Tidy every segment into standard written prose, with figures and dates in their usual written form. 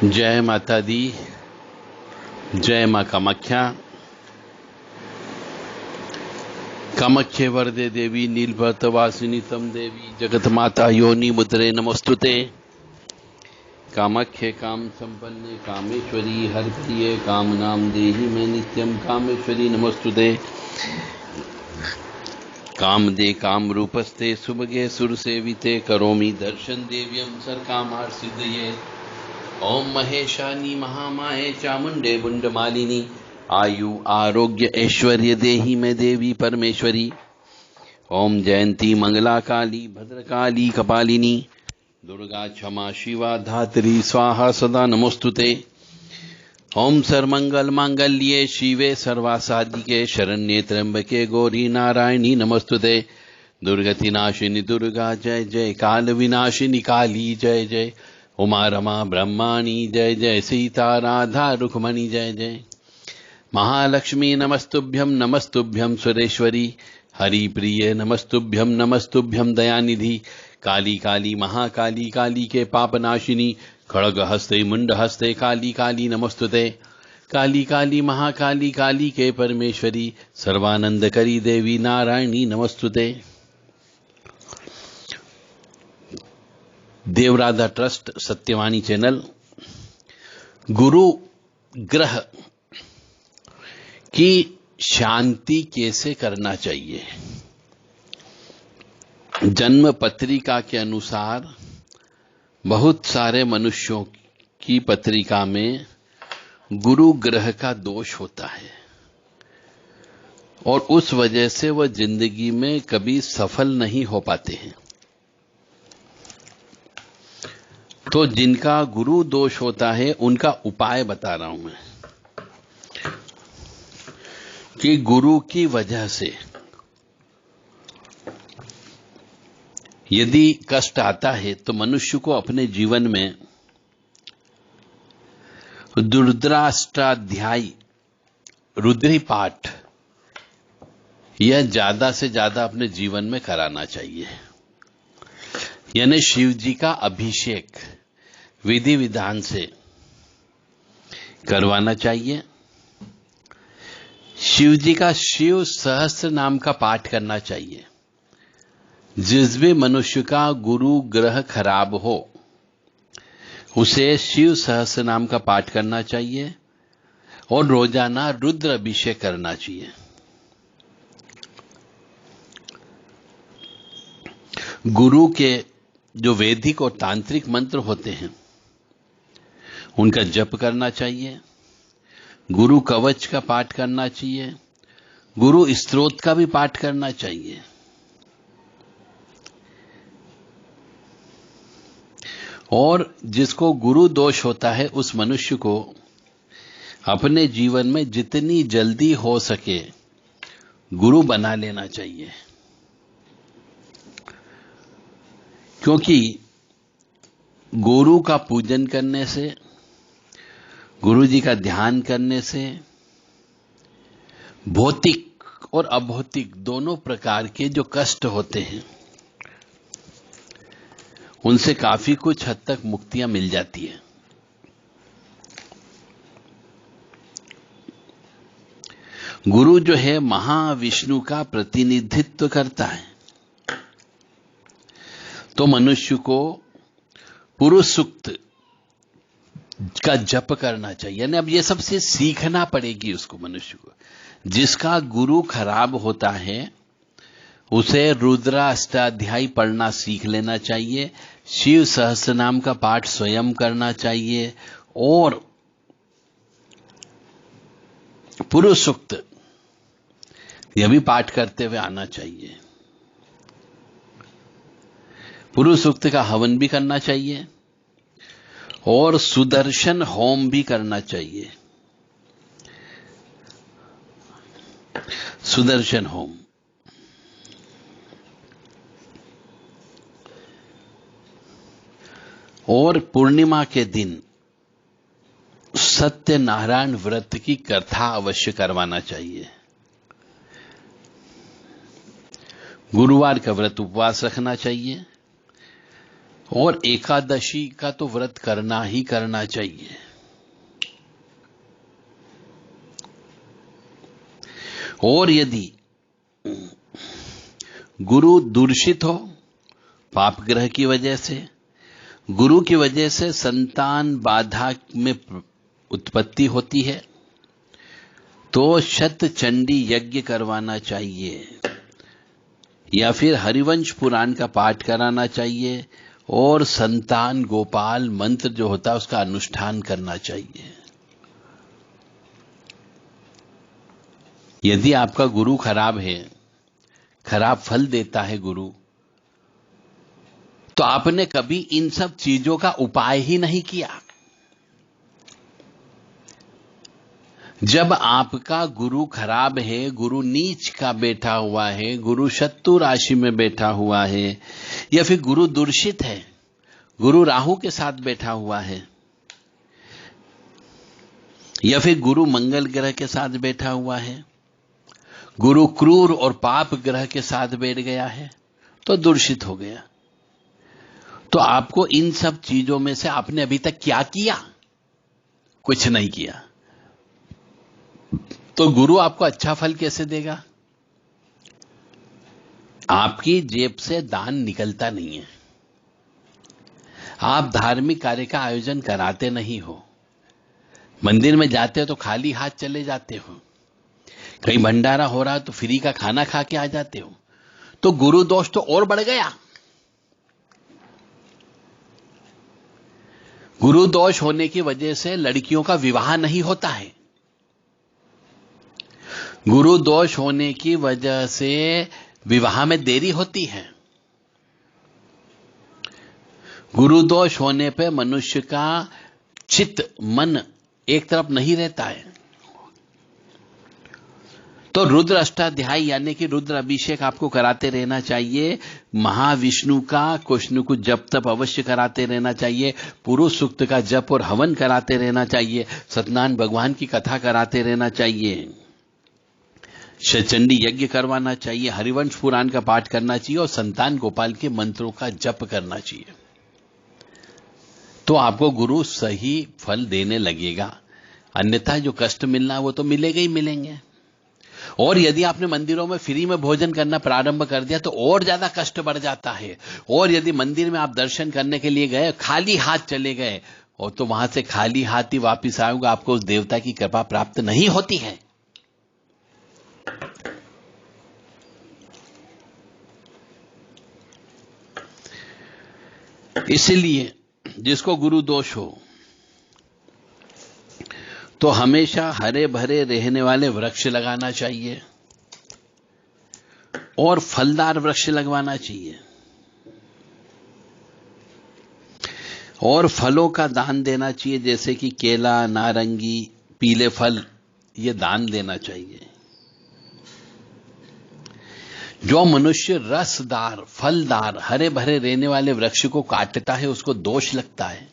जय माता दी। जय मां कामाख्या। कामाख्ये वरदे देवी नीलभर्तवासिनी तम देवी जगत माता योनि मुद्रे नमस्तुते। कामाख्ये काम संपन्ने कामेश्वरी हर प्रिय काम नाम देहि में नित्यम कामेश्वरी नमस्तुते। काम दे काम रूपस्ते सुभगे सुर सेविते करोमि दर्शन देव्यम सर कामार सिद्धये। ओम महेशानी महामाये चामुंडे बुंडमालिनी आयु आरोग्य ऐश्वर्य देहि में देवी परमेश्वरी। ओम जयंती मंगला काली भद्रकाली कपालिनी दुर्गा क्षमा शिवा धात्री स्वाहा सदा नमोस्तुते। ओम सर्वमंगल मांगल्ये शिवे सर्वासाधिके शरण्ये त्र्यंबके गौरी नारायणी नमस्तुते। दुर्गति नाशिनी दुर्गा जय जय। काल विनाशिनी काली जय जय। उमा रमा ब्रह्माणी जय जय। सीता राधा रुक्मणी जय जय। महालक्ष्मी नमस्तुभ्यं नमस्तुभ्यं सुरेश्वरी हरि प्रिय नमस्तुभ्यं नमस्तुभ्यं दयानिधि। काली काली महाकाली काली के पापनाशिनी खड़ग हस्ते मुंड हस्ते काली काली नमस्तुते। काली काली महाकाली काली के परमेश्वरी सर्वानंद करी देवी नारायणी नमस्तुते। देवराधा ट्रस्ट सत्यवाणी चैनल गुरु ग्रह की शांति कैसे करना चाहिए। जन्म पत्रिका के अनुसार बहुत सारे मनुष्यों की पत्रिका में गुरु ग्रह का दोष होता है और उस वजह से वह जिंदगी में कभी सफल नहीं हो पाते हैं। तो जिनका गुरु दोष होता है उनका उपाय बता रहा हूं मैं कि गुरु की वजह से यदि कष्ट आता है तो मनुष्य को अपने जीवन में रुद्राष्टाध्यायी रुद्री पाठ यह ज्यादा से ज्यादा अपने जीवन में कराना चाहिए। यानी शिव जी का अभिषेक विधि विधान से करवाना चाहिए। शिव जी का शिव सहस्त्र नाम का पाठ करना चाहिए। जिस भी मनुष्य का गुरु ग्रह खराब हो उसे शिव सहस्त्र नाम का पाठ करना चाहिए और रोजाना रुद्र अभिषेक करना चाहिए। गुरु के जो वैदिक और तांत्रिक मंत्र होते हैं उनका जप करना चाहिए। गुरु कवच का पाठ करना चाहिए। गुरु स्तोत्र का भी पाठ करना चाहिए। और जिसको गुरु दोष होता है उस मनुष्य को अपने जीवन में जितनी जल्दी हो सके गुरु बना लेना चाहिए। क्योंकि गुरु का पूजन करने से गुरु जी का ध्यान करने से भौतिक और अभौतिक दोनों प्रकार के जो कष्ट होते हैं उनसे काफी कुछ हद तक मुक्तियां मिल जाती है। गुरु जो है महाविष्णु का प्रतिनिधित्व करता है। तो मनुष्य को पुरुष सूक्त का जप करना चाहिए। यानी अब ये सबसे सीखना पड़ेगी उसको मनुष्य को। जिसका गुरु खराब होता है उसे रुद्राष्टाध्यायी पढ़ना सीख लेना चाहिए। शिव सहस्त्र नाम का पाठ स्वयं करना चाहिए और पुरुष सूक्त यह भी पाठ करते हुए आना चाहिए। पुरुष सूक्त का हवन भी करना चाहिए और सुदर्शन होम भी करना चाहिए। सुदर्शन होम और पूर्णिमा के दिन सत्यनारायण व्रत की कथा अवश्य करवाना चाहिए। गुरुवार का व्रत उपवास रखना चाहिए। और एकादशी का तो व्रत करना ही करना चाहिए। और यदि गुरु दूषित हो पाप ग्रह की वजह से, गुरु की वजह से संतान बाधा में उत्पत्ति होती है, तो शत चंडी यज्ञ करवाना चाहिए या फिर हरिवंश पुराण का पाठ कराना चाहिए और संतान गोपाल मंत्र जो होता है उसका अनुष्ठान करना चाहिए। यदि आपका गुरु खराब है, खराब फल देता है गुरु, तो आपने कभी इन सब चीजों का उपाय ही नहीं किया। जब आपका गुरु खराब है, गुरु नीच का बैठा हुआ है, गुरु शत्रु राशि में बैठा हुआ है, या फिर गुरु दूषित है, गुरु राहु के साथ बैठा हुआ है, या फिर गुरु मंगल ग्रह के साथ बैठा हुआ है, गुरु क्रूर और पाप ग्रह के साथ बैठ गया है, तो दूषित हो गया। तो आपको इन सब चीजों में से आपने अभी तक क्या किया? कुछ नहीं किया। तो गुरु आपको अच्छा फल कैसे देगा? आपकी जेब से दान निकलता नहीं है, आप धार्मिक कार्य का आयोजन कराते नहीं हो, मंदिर में जाते हो तो खाली हाथ चले जाते हो, कहीं भंडारा हो रहा तो फ्री का खाना खा के आ जाते हो, तो गुरु दोष तो और बढ़ गया। गुरु दोष होने की वजह से लड़कियों का विवाह नहीं होता है, गुरु दोष होने की वजह से विवाह में देरी होती है, गुरु दोष होने पे मनुष्य का चित्त मन एक तरफ नहीं रहता है। तो रुद्र अष्टाध्याय यानी कि रुद्र अभिषेक आपको कराते रहना चाहिए, महाविष्णु का कृष्ण को जप तप अवश्य कराते रहना चाहिए, पुरुष सूक्त का जप और हवन कराते रहना चाहिए, सत्यनारायण भगवान की कथा कराते रहना चाहिए, शतचंडी यज्ञ करवाना चाहिए, हरिवंश पुराण का पाठ करना चाहिए और संतान गोपाल के मंत्रों का जप करना चाहिए। तो आपको गुरु सही फल देने लगेगा, अन्यथा जो कष्ट मिलना है वो तो मिलेगा ही मिलेंगे। और यदि आपने मंदिरों में फ्री में भोजन करना प्रारंभ कर दिया तो और ज्यादा कष्ट बढ़ जाता है। और यदि मंदिर में आप दर्शन करने के लिए गए, खाली हाथ चले गए और तो वहां से खाली हाथ ही वापिस आएगा, आपको उस देवता की कृपा प्राप्त नहीं होती है। इसलिए जिसको गुरु दोष हो तो हमेशा हरे भरे रहने वाले वृक्ष लगाना चाहिए और फलदार वृक्ष लगवाना चाहिए और फलों का दान देना चाहिए, जैसे कि केला, नारंगी, पीले फल, ये दान देना चाहिए। जो मनुष्य रसदार, फलदार, हरे भरे रहने वाले वृक्ष को काटता है उसको दोष लगता है।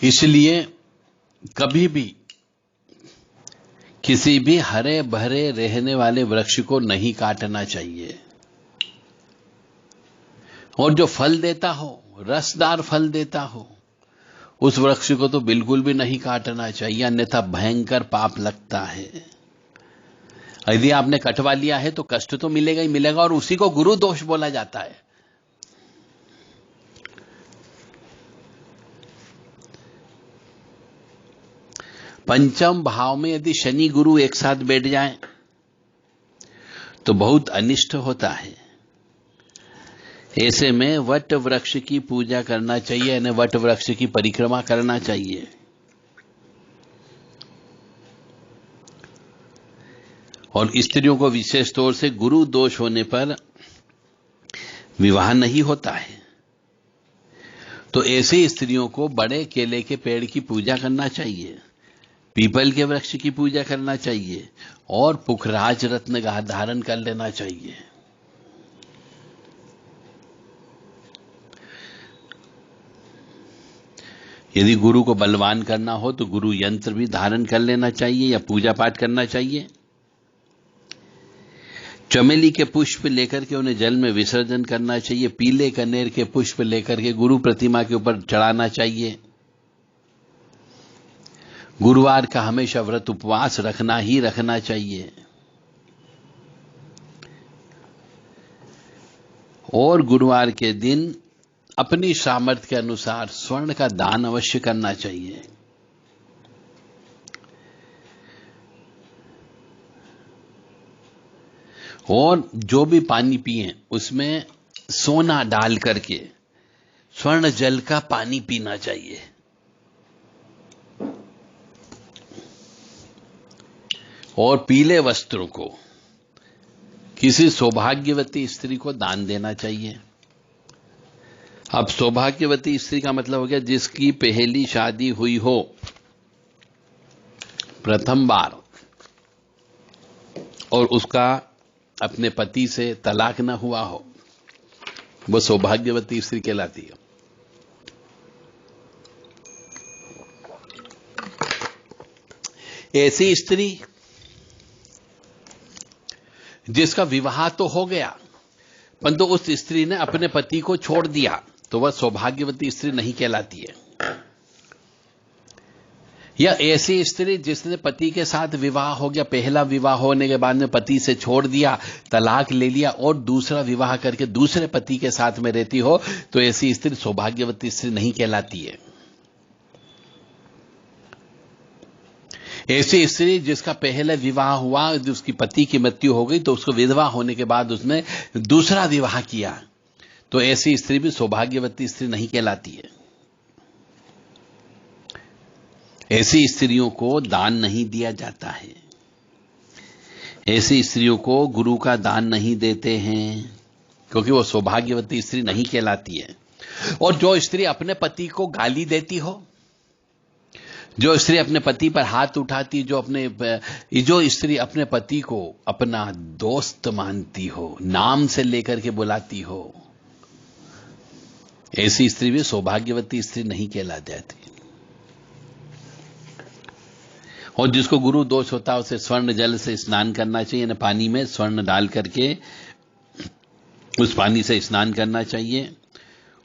इसलिए कभी भी किसी भी हरे भरे रहने वाले वृक्ष को नहीं काटना चाहिए। और जो फल देता हो, रसदार फल देता हो, उस वृक्ष को तो बिल्कुल भी नहीं काटना चाहिए, अन्यथा भयंकर पाप लगता है। यदि आपने कटवा लिया है तो कष्ट तो मिलेगा ही मिलेगा और उसी को गुरु दोष बोला जाता है। पंचम भाव में यदि शनि गुरु एक साथ बैठ जाए तो बहुत अनिष्ट होता है। ऐसे में वट वृक्ष की पूजा करना चाहिए, यानी वट वृक्ष की परिक्रमा करना चाहिए। और स्त्रियों को विशेष तौर से गुरु दोष होने पर विवाह नहीं होता है, तो ऐसे स्त्रियों को बड़े केले के पेड़ की पूजा करना चाहिए, पीपल के वृक्ष की पूजा करना चाहिए और पुखराज रत्न धारण कर लेना चाहिए। यदि गुरु को बलवान करना हो तो गुरु यंत्र भी धारण कर लेना चाहिए या पूजा पाठ करना चाहिए। चमेली के पुष्प लेकर के उन्हें जल में विसर्जन करना चाहिए। पीले कनेर के पुष्प लेकर के गुरु प्रतिमा के ऊपर चढ़ाना चाहिए। गुरुवार का हमेशा व्रत उपवास रखना ही रखना चाहिए। और गुरुवार के दिन अपनी सामर्थ्य के अनुसार स्वर्ण का दान अवश्य करना चाहिए। और जो भी पानी पिए उसमें सोना डाल करके स्वर्ण जल का पानी पीना चाहिए। और पीले वस्त्रों को किसी सौभाग्यवती स्त्री को दान देना चाहिए। अब सौभाग्यवती स्त्री का मतलब हो गया जिसकी पहली शादी हुई हो, प्रथम बार, और उसका अपने पति से तलाक न हुआ हो, वो सौभाग्यवती स्त्री कहलाती है। ऐसी स्त्री जिसका विवाह तो हो गया परंतु उस स्त्री ने अपने पति को छोड़ दिया, तो वह सौभाग्यवती स्त्री नहीं कहलाती है। या ऐसी स्त्री जिसने पति के साथ विवाह हो गया, पहला विवाह होने के बाद में पति से छोड़ दिया, तलाक ले लिया और दूसरा विवाह करके दूसरे पति के साथ में रहती हो, तो ऐसी स्त्री सौभाग्यवती स्त्री नहीं कहलाती है। ऐसी स्त्री जिसका पहले विवाह हुआ, जिसकी पति की मृत्यु हो गई, तो उसको विधवा होने के बाद उसने दूसरा विवाह किया, तो ऐसी स्त्री भी सौभाग्यवती स्त्री नहीं कहलाती है। ऐसी स्त्रियों को दान नहीं दिया जाता है। ऐसी स्त्रियों को गुरु का दान नहीं देते हैं, क्योंकि वो सौभाग्यवती स्त्री नहीं कहलाती है। और जो स्त्री अपने पति को गाली देती हो, जो स्त्री अपने पति पर हाथ उठाती, जो स्त्री अपने पति को अपना दोस्त मानती हो, नाम से लेकर के बुलाती हो, ऐसी स्त्री भी सौभाग्यवती स्त्री नहीं कहला जाती। और जिसको गुरु दोष होता है उसे स्वर्ण जल से स्नान करना चाहिए, पानी में स्वर्ण डाल करके उस पानी से स्नान करना चाहिए।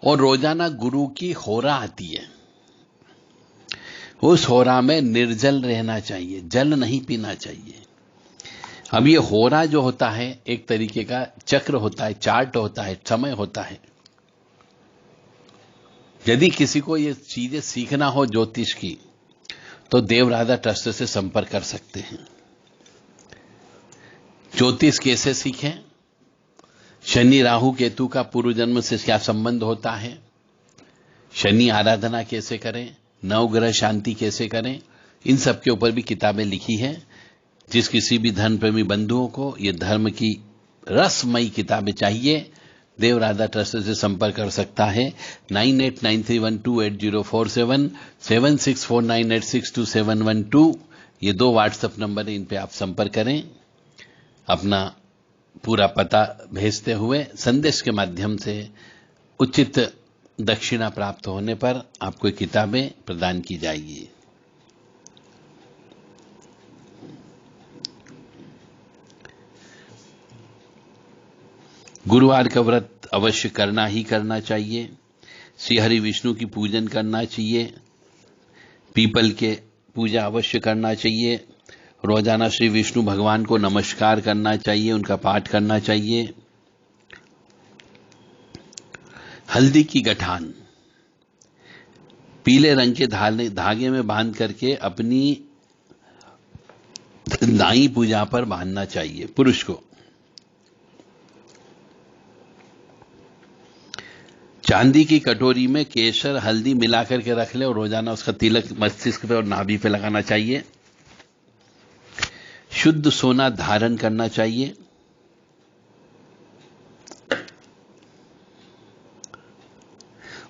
और रोजाना गुरु की होरा आती है, उस होरा में निर्जल रहना चाहिए, जल नहीं पीना चाहिए। अब ये होरा जो होता है एक तरीके का चक्र होता है, चार्ट होता है, समय होता है। यदि किसी को ये चीजें सीखना हो ज्योतिष की, तो देवराधा ट्रस्ट से संपर्क कर सकते हैं। ज्योतिष कैसे सीखें, शनि राहु केतु का पूर्व जन्म से क्या संबंध होता है, शनि आराधना कैसे करें, नवग्रह शांति कैसे करें, इन सब के ऊपर भी किताबें लिखी हैं। जिस किसी भी धर्म प्रेमी बंधुओं को ये धर्म की रसमयी किताबें चाहिए, देवराधा ट्रस्ट से संपर्क कर सकता है। 9893128047, 7649862712, ये 2 व्हाट्सएप नंबर है, इन पे आप संपर्क करें। अपना पूरा पता भेजते हुए संदेश के माध्यम से उचित दक्षिणा प्राप्त होने पर आपको किताबें प्रदान की जाएगी। गुरुवार का व्रत अवश्य करना ही करना चाहिए। श्री हरि विष्णु की पूजन करना चाहिए, पीपल के पूजा अवश्य करना चाहिए। रोजाना श्री विष्णु भगवान को नमस्कार करना चाहिए, उनका पाठ करना चाहिए। हल्दी की गठान पीले रंग के धागे में बांध करके अपनी दाई पूजा पर बांधना चाहिए पुरुष को। चांदी की कटोरी में केसर हल्दी मिलाकर के रख ले और रोजाना उसका तिलक मस्तिष्क पे और नाभि पे लगाना चाहिए। शुद्ध सोना धारण करना चाहिए।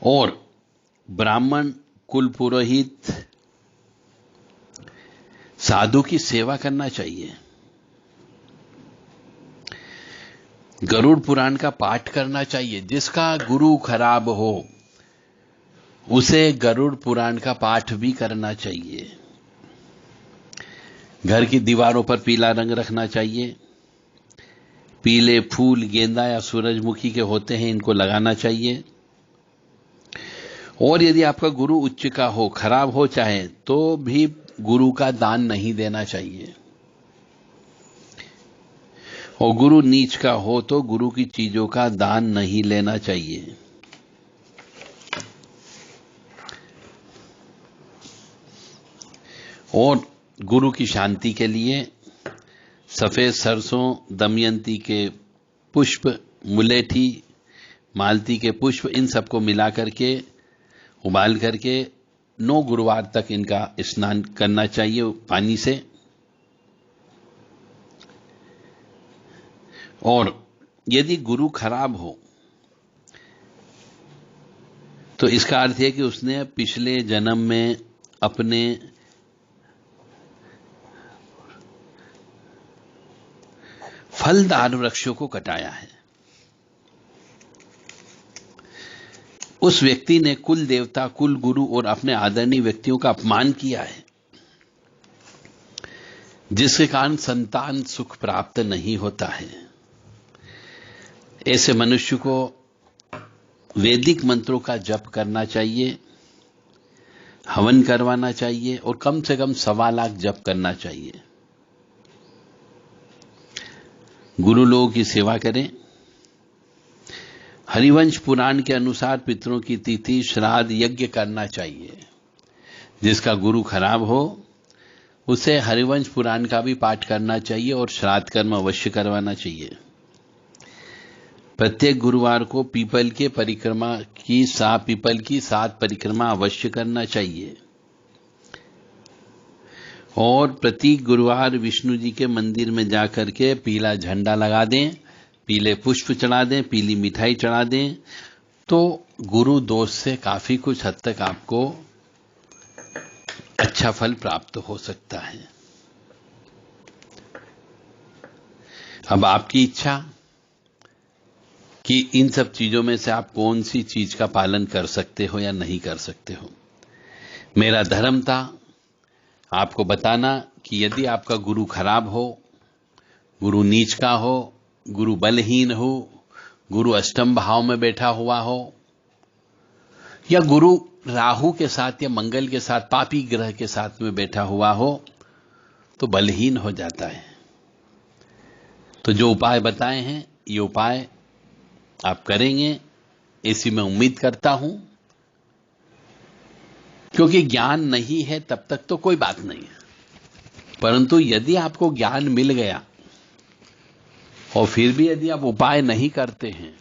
और ब्राह्मण, कुल पुरोहित, साधु की सेवा करना चाहिए। गरुड़ पुराण का पाठ करना चाहिए। जिसका गुरु खराब हो उसे गरुड़ पुराण का पाठ भी करना चाहिए। घर की दीवारों पर पीला रंग रखना चाहिए। पीले फूल गेंदा या सूरजमुखी के होते हैं, इनको लगाना चाहिए। और यदि आपका गुरु उच्च का हो, खराब हो चाहे, तो भी गुरु का दान नहीं देना चाहिए। और गुरु नीच का हो तो गुरु की चीजों का दान नहीं लेना चाहिए। और गुरु की शांति के लिए सफेद सरसों, दमयंती के पुष्प, मुलेठी, मालती के पुष्प, इन सबको मिला करके उबाल करके 9 गुरुवार तक इनका स्नान करना चाहिए पानी से। और यदि गुरु खराब हो तो इसका अर्थ है कि उसने पिछले जन्म में अपने फलदार वृक्षों को कटाया है। उस व्यक्ति ने कुल देवता, कुल गुरु और अपने आदरणीय व्यक्तियों का अपमान किया है, जिसके कारण संतान सुख प्राप्त नहीं होता है। ऐसे मनुष्य को वैदिक मंत्रों का जप करना चाहिए, हवन करवाना चाहिए और कम से कम 1.25 लाख जप करना चाहिए। गुरु लोगों की सेवा करें। हरिवंश पुराण के अनुसार पितरों की तिथि, श्राद्ध, यज्ञ करना चाहिए। जिसका गुरु खराब हो उसे हरिवंश पुराण का भी पाठ करना चाहिए और श्राद्ध कर्म अवश्य करवाना चाहिए। प्रत्येक गुरुवार को पीपल की 7 परिक्रमा अवश्य करना चाहिए। और प्रति गुरुवार विष्णु जी के मंदिर में जाकर के पीला झंडा लगा दें, पीले पुष्प चढ़ा दें, पीली मिठाई चढ़ा दें, तो गुरु दोष से काफी कुछ हद तक आपको अच्छा फल प्राप्त हो सकता है। अब आपकी इच्छा कि इन सब चीजों में से आप कौन सी चीज का पालन कर सकते हो या नहीं कर सकते हो। मेरा धर्म था आपको बताना कि यदि आपका गुरु खराब हो, गुरु नीच का हो, गुरु बलहीन हो, गुरु अष्टम भाव में बैठा हुआ हो, या गुरु राहु के साथ या मंगल के साथ, पापी ग्रह के साथ में बैठा हुआ हो, तो बलहीन हो जाता है। तो जो उपाय बताए हैं, ये उपाय आप करेंगे, ऐसी मैं उम्मीद करता हूं। क्योंकि ज्ञान नहीं है तब तक तो कोई बात नहीं है, परंतु यदि आपको ज्ञान मिल गया और फिर भी यदि आप उपाय नहीं करते हैं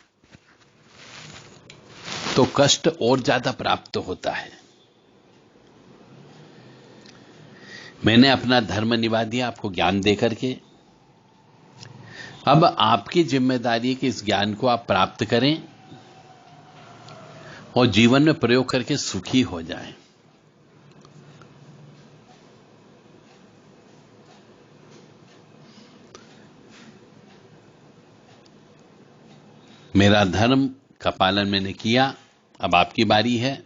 तो कष्ट और ज्यादा प्राप्त होता है। मैंने अपना धर्म निभा दिया आपको ज्ञान देकर के। अब आपकी जिम्मेदारी है कि इस ज्ञान को आप प्राप्त करें और जीवन में प्रयोग करके सुखी हो जाएं। मेरा धर्म का पालन मैंने किया, अब आपकी बारी है।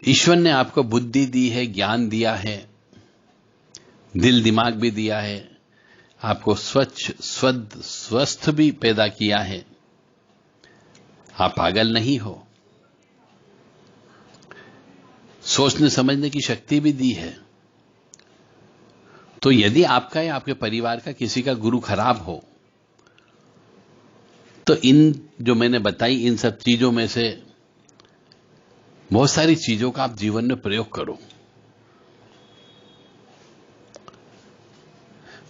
ईश्वर ने आपको बुद्धि दी है, ज्ञान दिया है, दिल दिमाग भी दिया है, आपको स्वच्छ स्वस्थ भी पैदा किया है। आप पागल नहीं हो, सोचने समझने की शक्ति भी दी है। तो यदि आपका या आपके परिवार का किसी का गुरु खराब हो तो इन जो मैंने बताई इन सब चीजों में से बहुत सारी चीजों का आप जीवन में प्रयोग करो।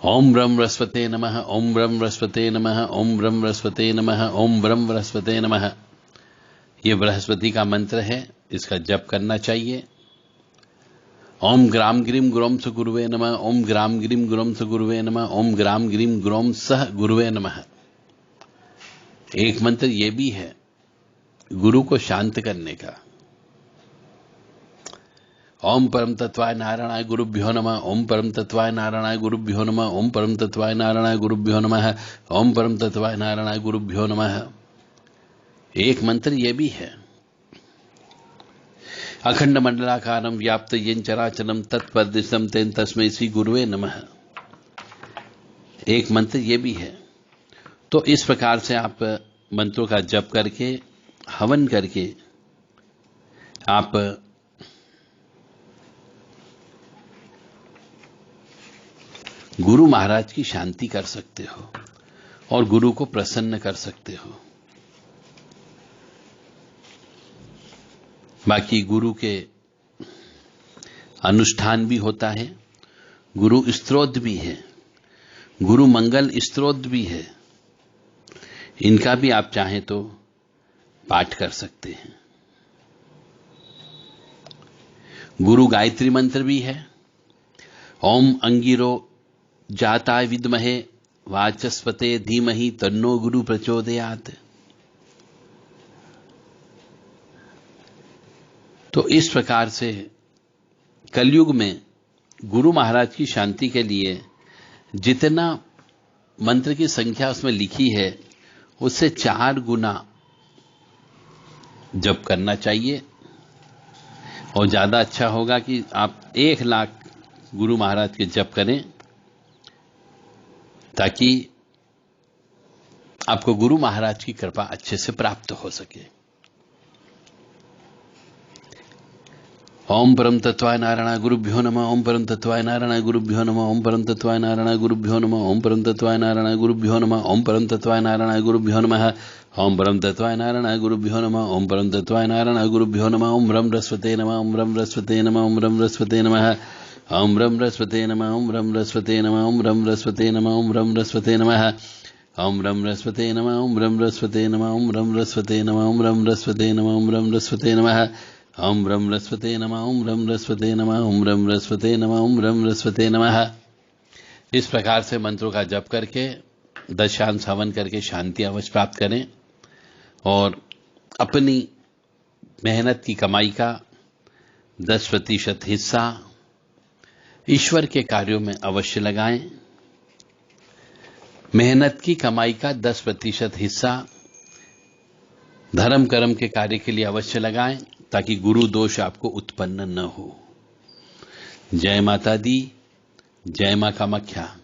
ओम ब्रह्म बृहस्पते नमः, ओम ब्रह्म बृहस्पते नमः, ओम ब्रह्म बृहस्पते नमः, ओम ब्रह्म बृहस्पते नमः। यह बृहस्पति का मंत्र है, इसका जप करना चाहिए। ओम ग्राम ग्रीम गुरोम स गुरुवे नमः, ओम ग्राम ग्रीम गुरोम स गुरुवे नमः, ओम ग्राम ग्रीम गुरोम सह गुरुवे नमः। एक मंत्र यह भी है गुरु को शांत करने का। ओम परम तत्वाय नारायणाय गुरुभ्यो नमः, ओम परम तत्वाय नारायणाय गुरुभ्यो नमः, ओम परम तत्वाय नारायणाय गुरुभ्यो नमः, ओम परम तत्वाय नारायणाय गुरुभ्यो नमः। एक मंत्र यह भी है अखंड मंडलाकारं व्याप्त येन चराचरं तत्परदिशं तेन तस्मै श्री गुरुवे नमः। एक मंत्र यह भी है तो इस प्रकार से आप मंत्रों का जप करके, हवन करके आप गुरु महाराज की शांति कर सकते हो और गुरु को प्रसन्न कर सकते हो। बाकी गुरु के अनुष्ठान भी होता है, गुरु स्तोत्र भी है, गुरु मंगल स्तोत्र भी है, इनका भी आप चाहें तो पाठ कर सकते हैं। गुरु गायत्री मंत्र भी है, ओम अंगिरो जाताय विद्महे वाचस्पते धीमहि तन्नो गुरु प्रचोदयात्। तो इस प्रकार से कलयुग में गुरु महाराज की शांति के लिए जितना मंत्र की संख्या उसमें लिखी है उससे 4 गुना जप करना चाहिए। और ज्यादा अच्छा होगा कि आप 1 लाख गुरु महाराज के जप करें, ताकि आपको गुरु महाराज की कृपा अच्छे से प्राप्त हो सके। ओम परम तत्वाय नारायण गुरुभ्यो नमः। ओम परम तत्वाय नारायण गुरुभ्यो नमः। ओम परम तत्वाय नारायण गुरुभ्यो नमः। ओम परम तत्वाय नारायण गुरुभ्यो नमः। ओम परम तत्वाय नारायण गुरुभ्यो नमः। ओम परम तत्वाय नारायण गुरुभ्यो नमः। ओम परम तत्वाय नारायण गुरुभ्यो नमः। ओम रम रस्वते नमः। ओम रम रस्वते नमः। ओम रम रस्वते नमः। ओम रम रस्वते नमः। ओम रम रस्वते नमः। ओम रम रस्वते नमः। ओम रम रस्वते नमः। ओम रम रस्वते नमः। ओम रम रस्वते नमः। ओम रम रस्वते नमः। ओम रम रस्वते नमः। ओम रम रस्वते नमः। ओम रम रस्वते नमः। ओम रम रस्वते नमः। ओम रम रस्वते नमः। ओम रम रस्वते नमः। इस प्रकार से मंत्रों का जप करके, दशांश हवन करके शांति अवश्य प्राप्त करें और अपनी मेहनत की कमाई का 10% हिस्सा ईश्वर के कार्यों में अवश्य लगाएं। मेहनत की कमाई का 10% हिस्सा धर्म कर्म के कार्य के लिए अवश्य लगाएं, ताकि गुरु दोष आपको उत्पन्न न हो। जय माता दी, जय मां कामाख्या।